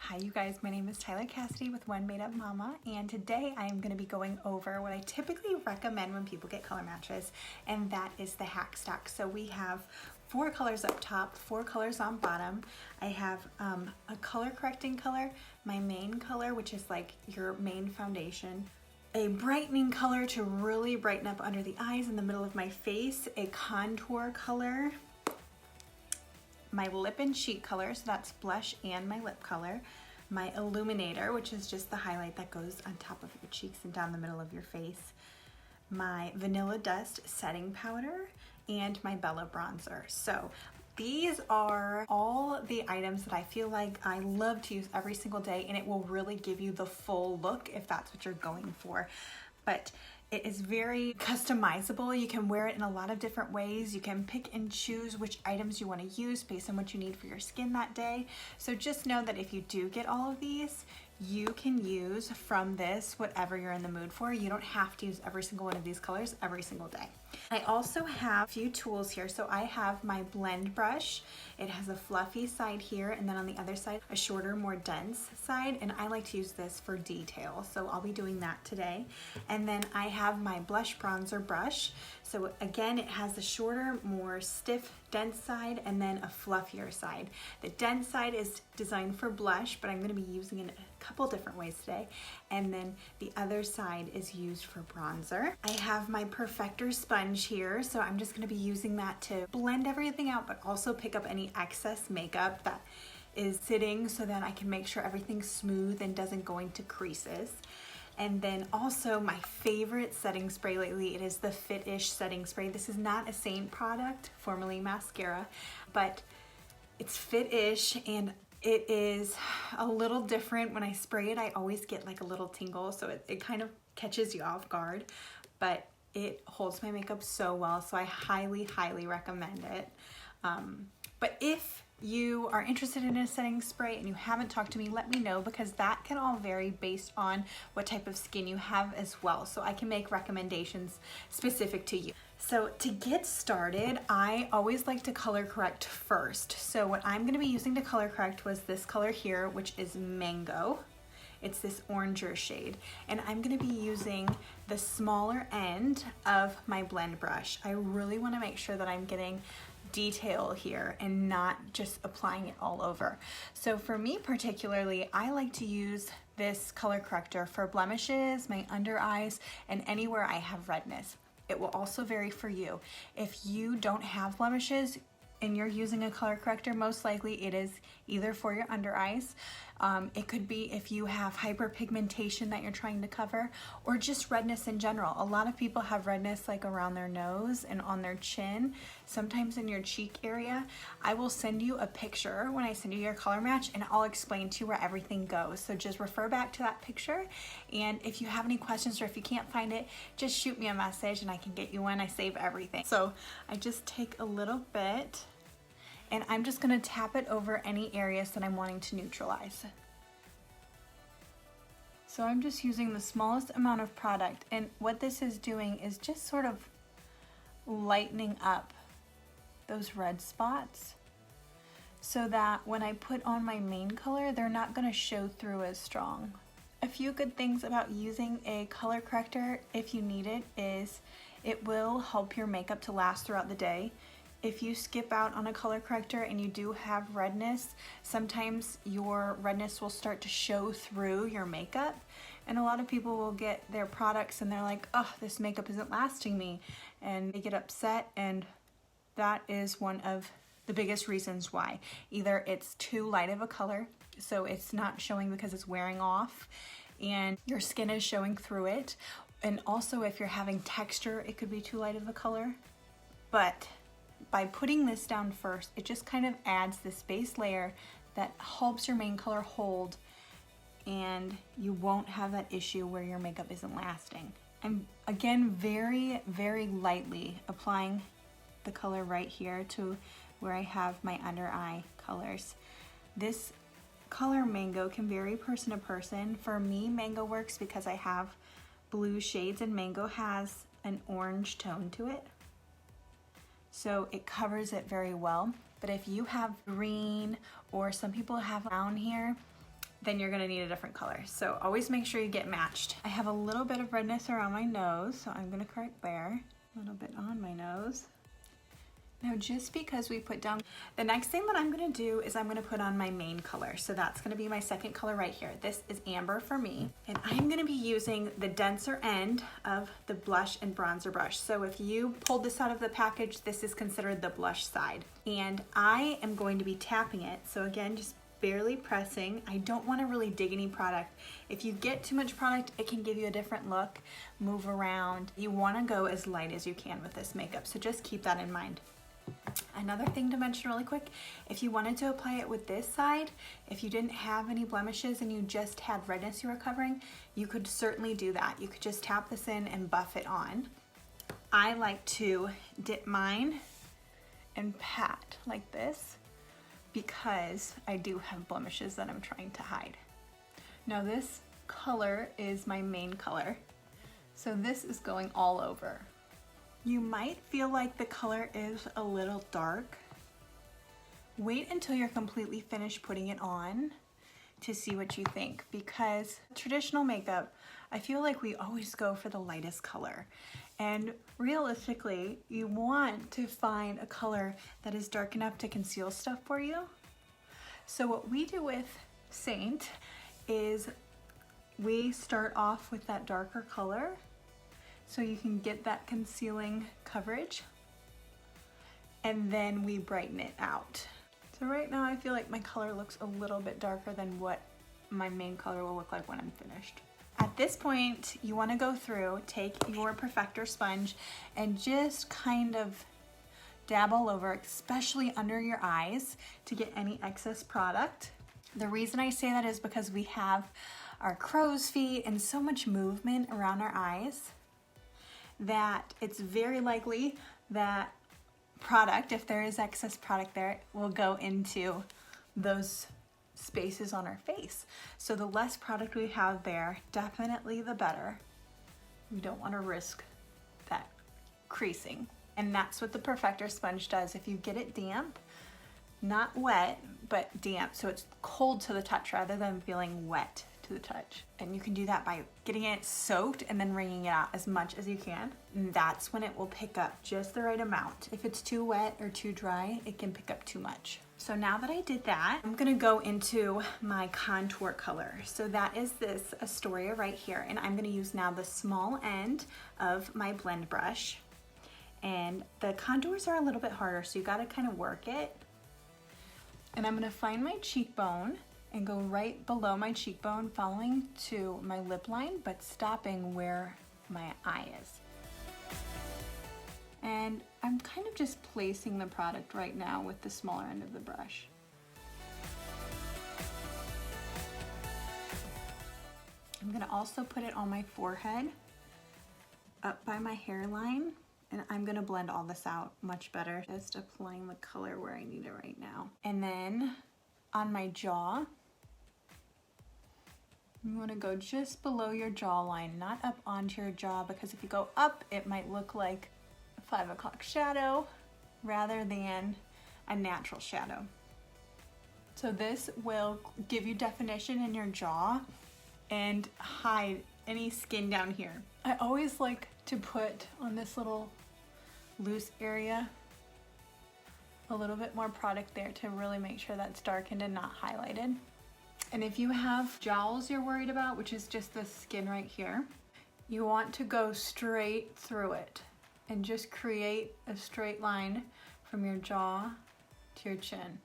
Hi you guys, my name is Tyler Cassidy with One Made Up Mama, and today I am going to be going over what I typically recommend when people get color matches, and that is the hack stack. So we have 4 colors up top, 4 colors on bottom. I have a color correcting color, my main color, which is like your main foundation, a brightening color to really brighten up under the eyes in the middle of my face, a contour color, my Lip+Cheek color, so that's blush and my lip color, my Illuminator, which is just the highlight that goes on top of your cheeks and down the middle of your face, my Vanilla Dust setting powder, and my Bella bronzer. So these are all the items that I feel like I love to use every single day, and it will really give you the full look if that's what you're going for. But it is very customizable. You can wear it in a lot of different ways. You can pick and choose which items you want to use based on what you need for your skin that day. So just know that if you do get all of these, you can use from this whatever you're in the mood for. You don't have to use every single one of these colors every single day. I also have a few tools here. So I have my blend brush. It has a fluffy side here, and then on the other side, a shorter, more dense side. And I like to use this for detail. So I'll be doing that today. And then I have my blush bronzer brush. So again, it has a shorter, more stiff, dense side, and then a fluffier side. The dense side is designed for blush, but I'm going to be using it in a couple different ways today. And then the other side is used for bronzer. I have my Perfector Sponge here, so I'm just going to be using that to blend everything out, but also pick up any excess makeup that is sitting so that I can make sure everything's smooth and doesn't go into creases. And then also my favorite setting spray lately, it is the Fitish setting spray. This is not a Saint product, formerly mascara, but it's Fitish, and it is a little different. When I spray it, I always get like a little tingle, so it kind of catches you off guard, but it holds my makeup so well, so I highly, highly recommend it. But if you are interested in a setting spray and you haven't talked to me, let me know, because that can all vary based on what type of skin you have as well. So I can make recommendations specific to you. So to get started, I always like to color correct first. So what I'm going to be using to color correct was this color here, which is Mango. It's this oranger shade, and I'm going to be using the smaller end of my blend brush. I really want to make sure that I'm getting detail here and not just applying it all over. So for me particularly, I like to use this color corrector for blemishes, my under eyes, and anywhere I have redness. It will also vary for you. If you don't have blemishes and you're using a color corrector, most likely it is either for your under eyes. It could be if you have hyperpigmentation that you're trying to cover, or just redness in general. A lot of people have redness like around their nose and on their chin, sometimes in your cheek area. I will send you a picture when I send you your color match, and I'll explain to you where everything goes. So just refer back to that picture, and if you have any questions or if you can't find it, just shoot me a message and I can get you one. I save everything. So I just take a little bit, and I'm just going to tap it over any areas that I'm wanting to neutralize. So I'm just using the smallest amount of product, and what this is doing is just sort of lightening up those red spots so that when I put on my main color, they're not going to show through as strong. A few good things about using a color corrector if you need it is it will help your makeup to last throughout the day. If you skip out on a color corrector and you do have redness, sometimes your redness will start to show through your makeup, and a lot of people will get their products and they're like, oh, this makeup isn't lasting me, and they get upset, and that is one of the biggest reasons why. Either it's too light of a color, so it's not showing because it's wearing off and your skin is showing through it, and also if you're having texture, it could be too light of a color. But by putting this down first, it just kind of adds this base layer that helps your main color hold, and you won't have that issue where your makeup isn't lasting. I'm again very, very lightly applying the color right here to where I have my under eye colors. This color Mango can vary person to person. For me, Mango works because I have blue shades and Mango has an orange tone to it, so it covers it very well. But if you have green, or some people have brown here, then you're gonna need a different color. So always make sure you get matched. I have a little bit of redness around my nose, so I'm gonna correct there. A little bit on my nose. Now just because we put down, the next thing that I'm gonna do is I'm gonna put on my main color. So that's gonna be my second color right here. This is amber for me. And I'm gonna be using the denser end of the blush and bronzer brush. So if you pulled this out of the package, this is considered the blush side. And I am going to be tapping it. So again, just barely pressing. I don't want to really dig any product. If you get too much product, it can give you a different look, move around. You want to go as light as you can with this makeup, so just keep that in mind. Another thing to mention really quick, if you wanted to apply it with this side, if you didn't have any blemishes and you just had redness you were covering, you could certainly do that. You could just tap this in and buff it on. I like to dip mine and pat like this, because I do have blemishes that I'm trying to hide. Now this color is my main color, so this is going all over. You might feel like the color is a little dark. Wait until you're completely finished putting it on to see what you think, because traditional makeup, I feel like we always go for the lightest color. And realistically, you want to find a color that is dark enough to conceal stuff for you. So what we do with Saint is we start off with that darker color so you can get that concealing coverage, and then we brighten it out. So right now I feel like my color looks a little bit darker than what my main color will look like when I'm finished. At this point, you want to go through, take your Perfector sponge and just kind of dab all over, especially under your eyes, to get any excess product. The reason I say that is because we have our crow's feet and so much movement around our eyes that it's very likely that product, if there is excess product there, will go into those spaces on our face. So the less product we have there, definitely the better. We don't want to risk that creasing. And that's what the Perfector sponge does. If you get it damp, not wet, but damp, so it's cold to the touch rather than feeling wet to the touch. And you can do that by getting it soaked and then wringing it out as much as you can. And that's when it will pick up just the right amount. If it's too wet or too dry, it can pick up too much. So now that I did that, I'm gonna go into my contour color. So that is this Astoria right here. And I'm gonna use now the small end of my blend brush. And the contours are a little bit harder, so you gotta kind of work it. And I'm gonna find my cheekbone and go right below my cheekbone, following to my lip line, but stopping where my eye is. And I'm kind of just placing the product right now with the smaller end of the brush. I'm gonna also put it on my forehead, up by my hairline, and I'm gonna blend all this out much better. Just applying the color where I need it right now. And then on my jaw, you wanna go just below your jawline, not up onto your jaw, because if you go up, it might look like a 5 o'clock shadow rather than a natural shadow. So this will give you definition in your jaw and hide any skin down here. I always like to put on this little loose area a little bit more product there to really make sure that's darkened and not highlighted. And if you have jowls you're worried about, which is just the skin right here, you want to go straight through it and just create a straight line from your jaw to your chin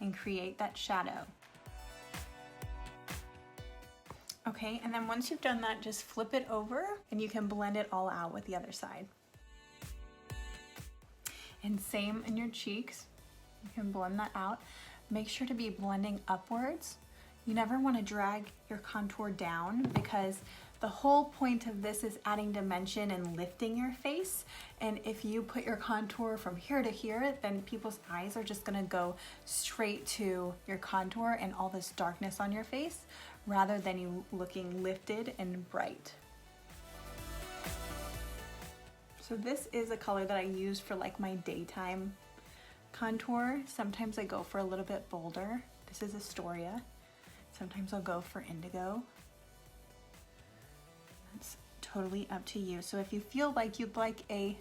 and create that shadow. Okay, and then once you've done that, just flip it over and you can blend it all out with the other side. And same in your cheeks, you can blend that out. Make sure to be blending upwards. You never want to drag your contour down, because the whole point of this is adding dimension and lifting your face. And if you put your contour from here to here, then people's eyes are just gonna go straight to your contour and all this darkness on your face, rather than you looking lifted and bright. So this is a color that I use for like my daytime contour. Sometimes I go for a little bit bolder. This is Astoria. Sometimes I'll go for indigo. It's totally up to you. So if you feel like you'd like a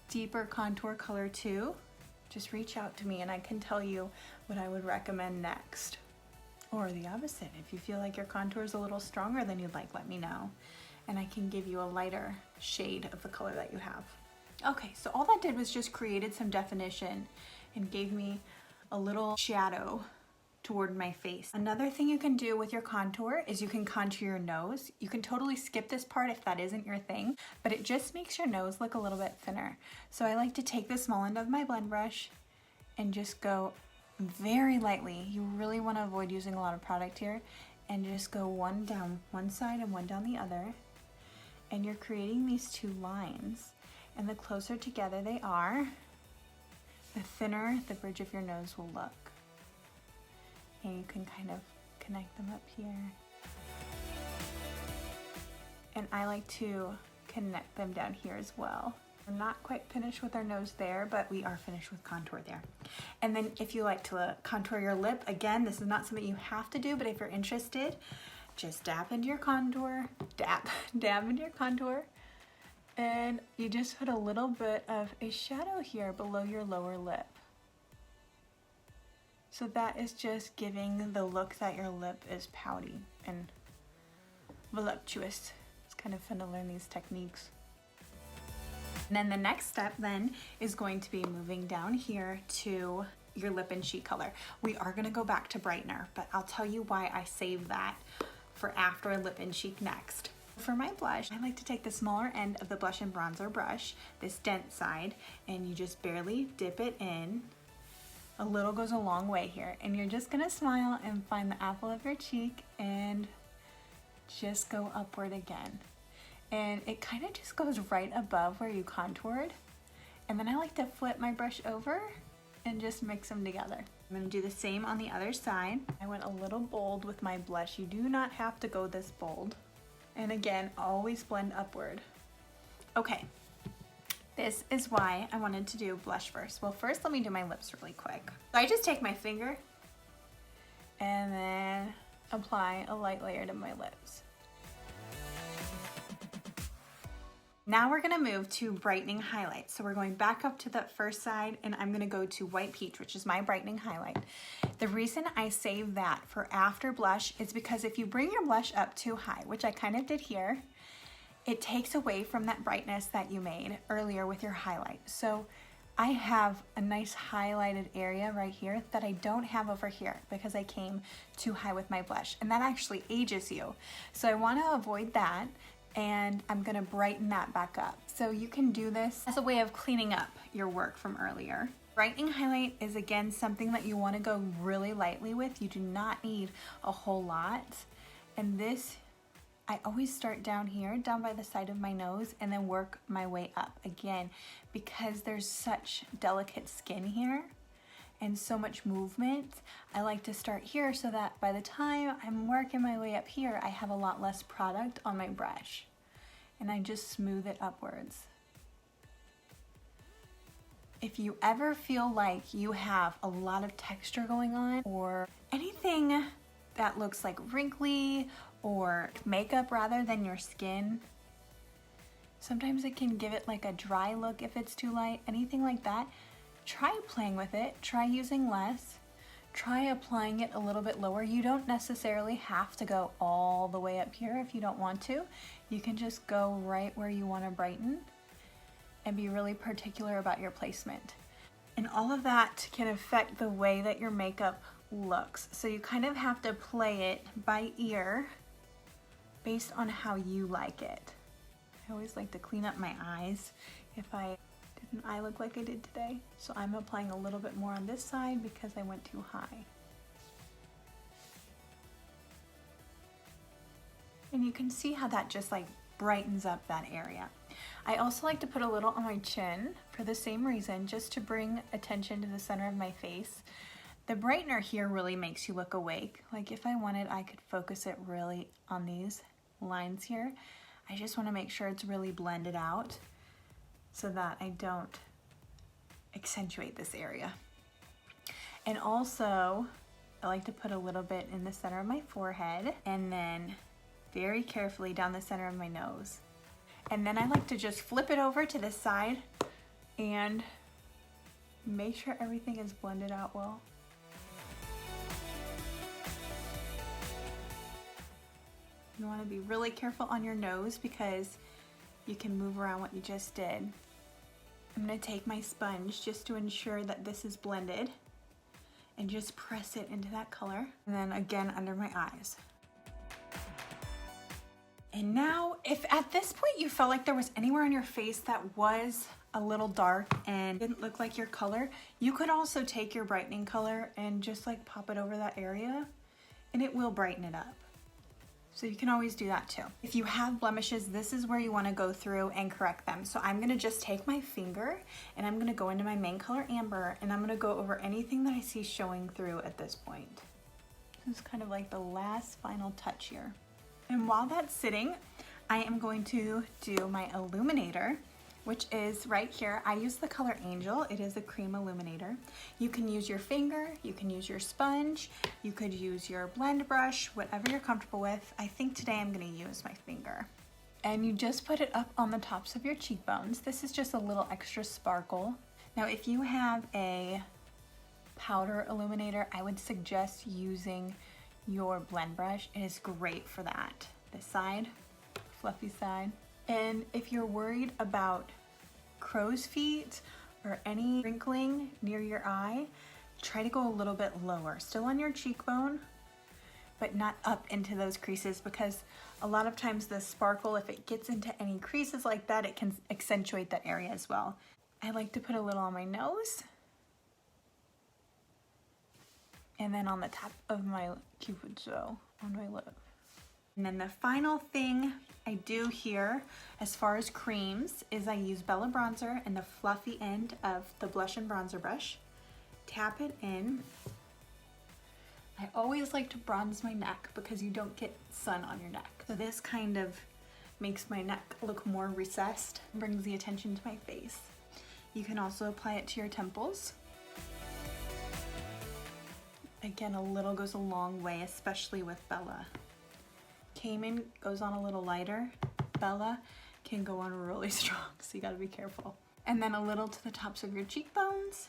deeper contour color too, just reach out to me and I can tell you what I would recommend next. Or the opposite, if you feel like your contour is a little stronger than you'd like, let me know. And I can give you a lighter shade of the color that you have. Okay, so all that did was just created some definition and gave me a little shadow toward my face. Another thing you can do with your contour is you can contour your nose. You can totally skip this part if that isn't your thing, but it just makes your nose look a little bit thinner. So I like to take the small end of my blend brush and just go very lightly. You really want to avoid using a lot of product here, and just go one down one side and one down the other. And you're creating these two lines, and the closer together they are, the thinner the bridge of your nose will look. And you can kind of connect them up here. And I like to connect them down here as well. We're not quite finished with our nose there, but we are finished with contour there. And then if you like to contour your lip, again, this is not something you have to do, but if you're interested, just dab into your contour, dab into your contour, and you just put a little bit of a shadow here below your lower lip. So that is just giving the look that your lip is pouty and voluptuous. It's kind of fun to learn these techniques. And then the next step then is going to be moving down here to your lip and cheek color. We are gonna go back to brightener, but I'll tell you why I saved that for after lip and cheek next. For my blush, I like to take the smaller end of the blush and bronzer brush, this dense side, and you just barely dip it in. A little goes a long way here, and you're just gonna smile and find the apple of your cheek and just go upward again. And it kind of just goes right above where you contoured. And then I like to flip my brush over and just mix them together. I'm gonna do the same on the other side. I went a little bold with my blush. You do not have to go this bold. And again, always blend upward. Okay, this is why I wanted to do blush first. Well, first let me do my lips really quick. So I just take my finger and then apply a light layer to my lips. Now we're gonna move to brightening highlights. So we're going back up to that first side, and I'm gonna go to White Peach, which is my brightening highlight. The reason I save that for after blush is because if you bring your blush up too high, which I kind of did here, it takes away from that brightness that you made earlier with your highlight. So I have a nice highlighted area right here that I don't have over here because I came too high with my blush, and that actually ages you. So I wanna avoid that, and I'm gonna brighten that back up. So you can do this as a way of cleaning up your work from earlier. Brightening highlight is again something that you wanna go really lightly with. You do not need a whole lot. And this, I always start down here, down by the side of my nose, and then work my way up. Again, because there's such delicate skin here and so much movement, I like to start here so that by the time I'm working my way up here, I have a lot less product on my brush. And I just smooth it upwards. If you ever feel like you have a lot of texture going on, or anything that looks like wrinkly or makeup rather than your skin, sometimes it can give it like a dry look if it's too light, anything like that, try playing with it, try using less, try applying it a little bit lower. You don't necessarily have to go all the way up here if you don't want to. You can just go right where you want to brighten and be really particular about your placement. And all of that can affect the way that your makeup looks. So you kind of have to play it by ear based on how you like it. I always like to clean up my eyes if I didn't eye look like I did today. So I'm applying a little bit more on this side because I went too high. And you can see how that just like brightens up that area. I also like to put a little on my chin for the same reason, just to bring attention to the center of my face. The brightener here really makes you look awake. Like if I wanted, I could focus it really on these lines here. I just want to make sure it's really blended out so that I don't accentuate this area. And also, I like to put a little bit in the center of my forehead and then very carefully down the center of my nose. And then I like to just flip it over to this side and make sure everything is blended out well. You want to be really careful on your nose because you can move around what you just did. I'm going to take my sponge just to ensure that this is blended and just press it into that color. And then again under my eyes. And now, if at this point you felt like there was anywhere on your face that was a little dark and didn't look like your color, you could also take your brightening color and just like pop it over that area and it will brighten it up. So you can always do that too. If you have blemishes, this is where you want to go through and correct them. So I'm going to just take my finger and I'm going to go into my main color amber and I'm going to go over anything that I see showing through at this point. This is kind of like the last final touch here. And while that's sitting, I am going to do my Illuminator, which is right here. I use the color Angel. It is a cream illuminator. You can use your finger, you can use your sponge, you could use your blend brush, whatever you're comfortable with. I think today I'm gonna use my finger. And you just put it up on the tops of your cheekbones. This is just a little extra sparkle. Now, if you have a powder illuminator, I would suggest using your blend brush. It is great for that. This side, fluffy side. And if you're worried about crow's feet or any wrinkling near your eye, try to go a little bit lower, still on your cheekbone, but not up into those creases, because a lot of times the sparkle, if it gets into any creases like that, it can accentuate that area as well. I like to put a little on my nose and then on the top of my cupid's bow on my lip. And then the final thing I do here as far as creams is I use Bella Bronzer and the fluffy end of the blush and bronzer brush. Tap it in. I always like to bronze my neck because you don't get sun on your neck. So this kind of makes my neck look more recessed, brings the attention to my face. You can also apply it to your temples. Again, a little goes a long way, especially with Bella. Cayman goes on a little lighter. Bella can go on really strong, so you gotta be careful. And then a little to the tops of your cheekbones.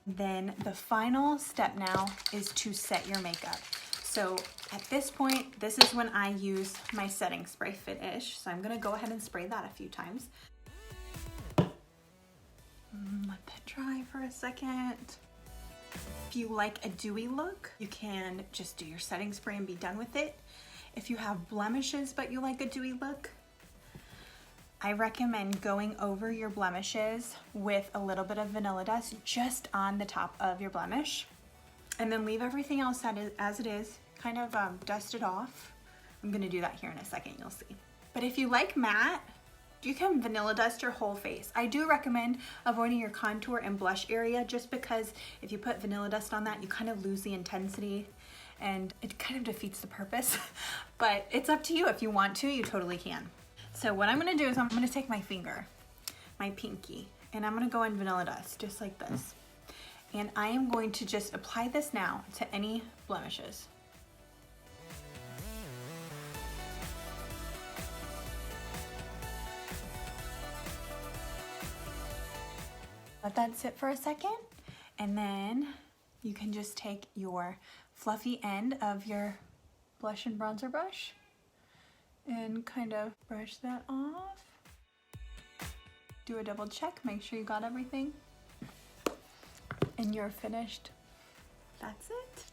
Then the final step now is to set your makeup. So at this point, this is when I use my setting spray, Fitish. So I'm gonna go ahead and spray that a few times. Let that dry for a second. If you like a dewy look, you can just do your setting spray and be done with it. If you have blemishes but you like a dewy look, I recommend going over your blemishes with a little bit of vanilla dust just on the top of your blemish, and then leave everything else as it is, kind of dust it off. I'm gonna do that here in a second, you'll see. But if you like matte, you can vanilla dust your whole face. I do recommend avoiding your contour and blush area, just because if you put vanilla dust on that, you kind of lose the intensity and it kind of defeats the purpose. But it's up to you. If you want to, you totally can. So what I'm gonna do is I'm gonna take my finger, my pinky, and I'm gonna go in vanilla dust, just like this. And I am going to just apply this now to any blemishes. Let that sit for a second, and then you can just take your fluffy end of your blush and bronzer brush and kind of brush that off. Do a double check, make sure you got everything, and you're finished. That's it.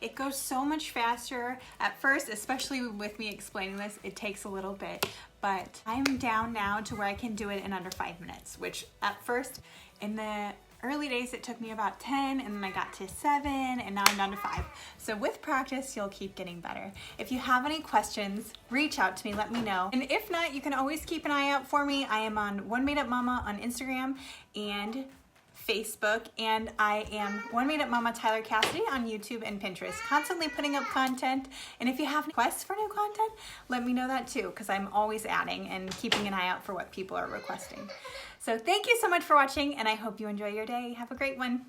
It goes so much faster. At first, especially with me explaining this, it takes a little bit, but I'm down now to where I can do it in under 5 minutes, which at first, in the early days, it took me about 10, and then I got to 7, and now I'm down to 5. So with practice, you'll keep getting better. If you have any questions, reach out to me, let me know. And if not, you can always keep an eye out for me. I am on One Made Up Mama on Instagram and Facebook, and I am One Made Up Mama Tyler Cassidy on YouTube and Pinterest, constantly putting up content. And if you have requests for new content, let me know that too, because I'm always adding and keeping an eye out for what people are requesting. So thank you so much for watching, and I hope you enjoy your day. Have a great one.